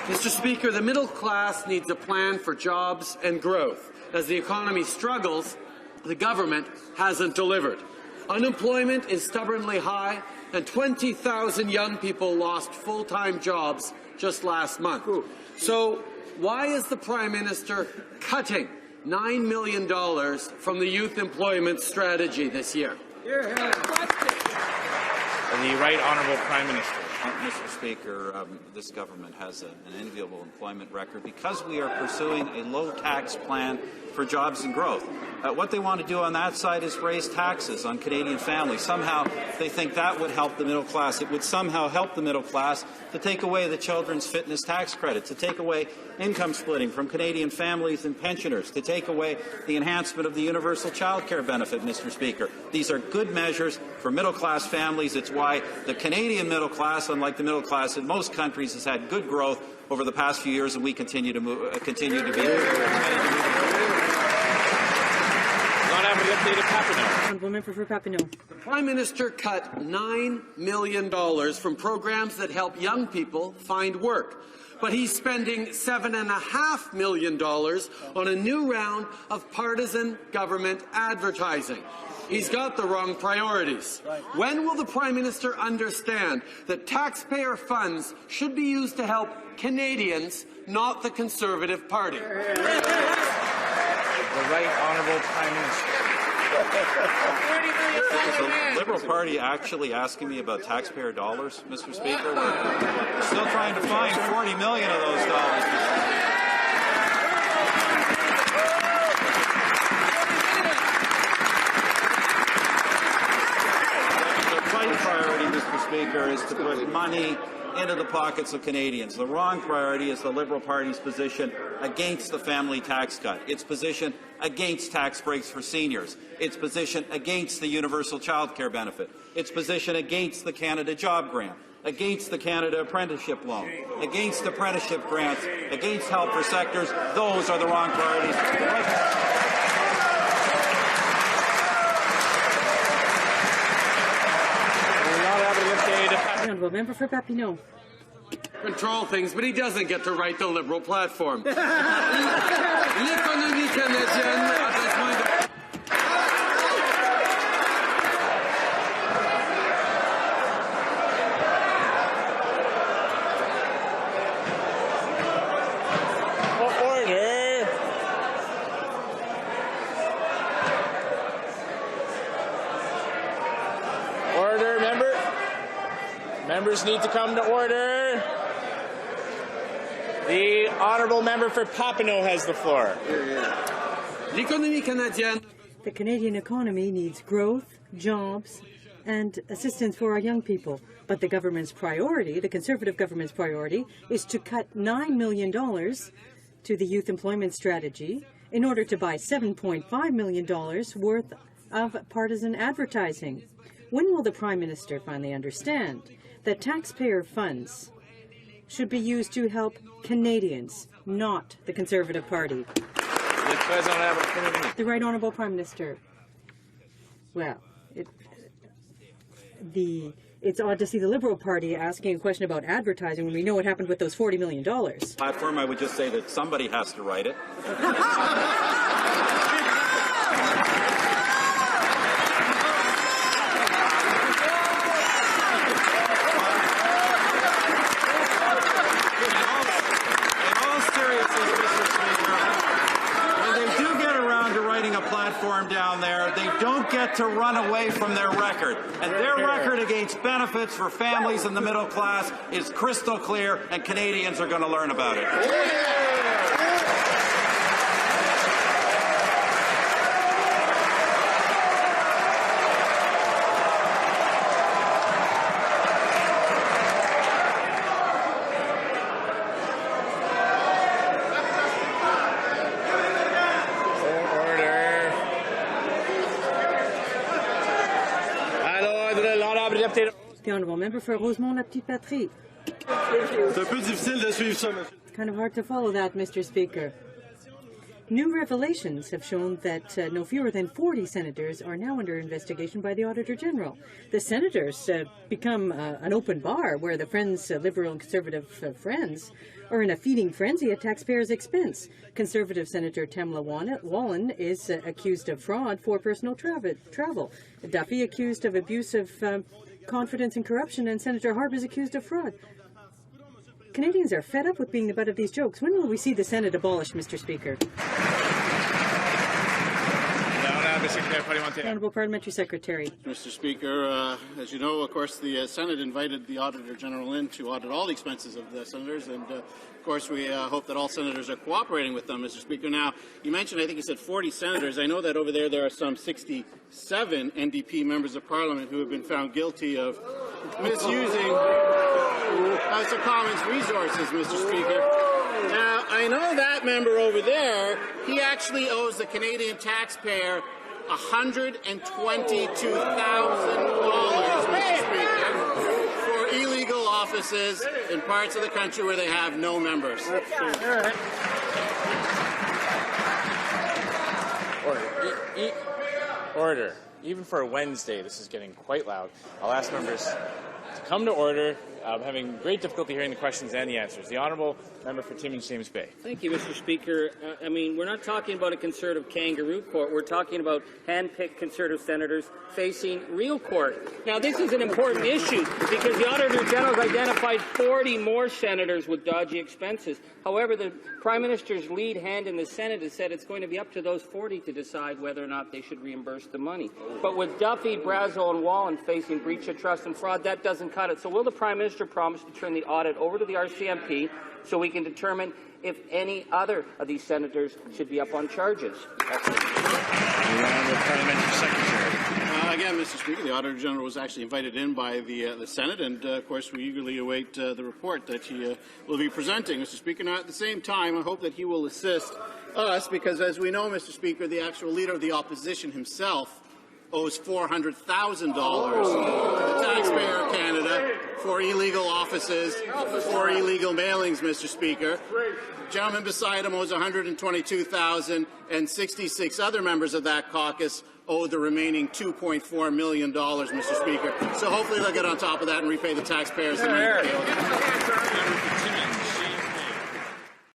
Mr. Speaker, the middle class needs a plan for jobs and growth. As the economy struggles, the government hasn't delivered. Unemployment is stubbornly high, and 20,000 young people lost full-time jobs just last month. So why is the Prime Minister cutting $9 million from the youth employment strategy this year? The Right Honourable Prime Minister. Mr. Speaker, this government has an enviable employment record because we are pursuing a low-tax plan for jobs and growth. What they want to do on that side is raise taxes on Canadian families. Somehow they think that would help the middle class. It would somehow help the middle class to take away the children's fitness tax credit, to take away income splitting from Canadian families and pensioners, to take away the enhancement of the universal child care benefit, Mr. Speaker. These are good measures for middle-class families. It's why the Canadian middle class, unlike the middle class in most countries, has had good growth over the past few years, and we continue to be committed to move. The Prime Minister cut $9 million from programs that help young people find work. But he's spending $7.5 million on a new round of partisan government advertising. He's got the wrong priorities. When will the Prime Minister understand that taxpayer funds should be used to help Canadians, not the Conservative Party? The Right Honourable Prime Minister. Is the Liberal Party actually asking me about taxpayer dollars, Mr. Speaker? We're still trying to find $40 million of those dollars. The right priority, Mr. Speaker, is to put money into the pockets of Canadians. The wrong priority is the Liberal Party's position against the family tax cut, its position against tax breaks for seniors, its position against the universal child care benefit, its position against the Canada Job Grant, against the Canada Apprenticeship Loan, against apprenticeship grants, against help for sectors. Those are the wrong priorities. Member for Papineau. Control things, but he doesn't get to write the Liberal platform. L'économie canadienne a besoin de... Order. Order, member. Members need to come to order. The Honourable Member for Papineau has the floor. L'économie canadienne. The Canadian economy needs growth, jobs, and assistance for our young people. But the government's priority, the Conservative government's priority, is to cut $9 million to the youth employment strategy in order to buy $7.5 million worth of partisan advertising. When will the Prime Minister finally understand that taxpayer funds should be used to help Canadians, not the Conservative Party? The Right Honourable Prime Minister. Well, it's odd to see the Liberal Party asking a question about advertising when we know what happened with those $40 million. Platform, I would just say that somebody has to write it. Platform down there, they don't get to run away from their record. And their record against benefits for families in the middle class is crystal clear, and Canadians are going to learn about it. The Honourable Member for Rosemont-la-Petite-Patrie. C'est un peu difficile de suivre ça, monsieur. It's kind of hard to follow that, Mr. Speaker. New revelations have shown that no fewer than 40 senators are now under investigation by the Auditor General. The senators become an open bar where the Friends, Liberal and Conservative Friends, are in a feeding frenzy at taxpayers' expense. Conservative Senator Tamla Wallen is accused of fraud for personal travel. Duffy accused of abuse of confidence and corruption, and Senator Harper is accused of fraud. Canadians are fed up with being the butt of these jokes. When will we see the Senate abolished, Mr. Speaker? Honourable Parliamentary Secretary. Mr. Speaker, as you know, of course, the Senate invited the Auditor General in to audit all the expenses of the senators, and of course we hope that all senators are cooperating with them, Mr. Speaker. Now, you mentioned, I think you said 40 senators. I know that over there are some 67 NDP members of Parliament who have been found guilty of misusing House of Commons resources, Mr. Speaker. Now, I know that member over there, he actually owes the Canadian taxpayer $122,000, Mr. Speaker, for illegal offices in parts of the country where they have no members. Order. Even for a Wednesday, this is getting quite loud. I'll ask members to come to order. I'm having great difficulty hearing the questions and the answers. The Honourable Member for Timmins James Bay. Thank you, Mr. Speaker. I mean, we're not talking about a Conservative kangaroo court. We're talking about hand-picked Conservative senators facing real court. Now, this is an important issue because the Auditor General has identified 40 more senators with dodgy expenses. However, the Prime Minister's lead hand in the Senate has said it's going to be up to those 40 to decide whether or not they should reimburse the money. But with Duffy, Brazeau, and Wallen facing breach of trust and fraud, that doesn't cut it. So will the Prime Minister promise to turn the audit over to the RCMP so we can determine if any other of these senators should be up on charges? Parliamentary Secretary. Again, Mr. Speaker, the Auditor General was actually invited in by the Senate, and of course we eagerly await the report that he will be presenting, Mr. Speaker. Now, at the same time, I hope that he will assist us, because as we know, Mr. Speaker, the actual leader of the opposition himself owes $400,000 to the taxpayer of Canada for illegal offices, for illegal mailings, Mr. Speaker. The gentleman beside him owes $122,000, and 66 other members of that caucus owe the remaining $2.4 million, Mr. Speaker. So hopefully they'll get on top of that and repay the taxpayers.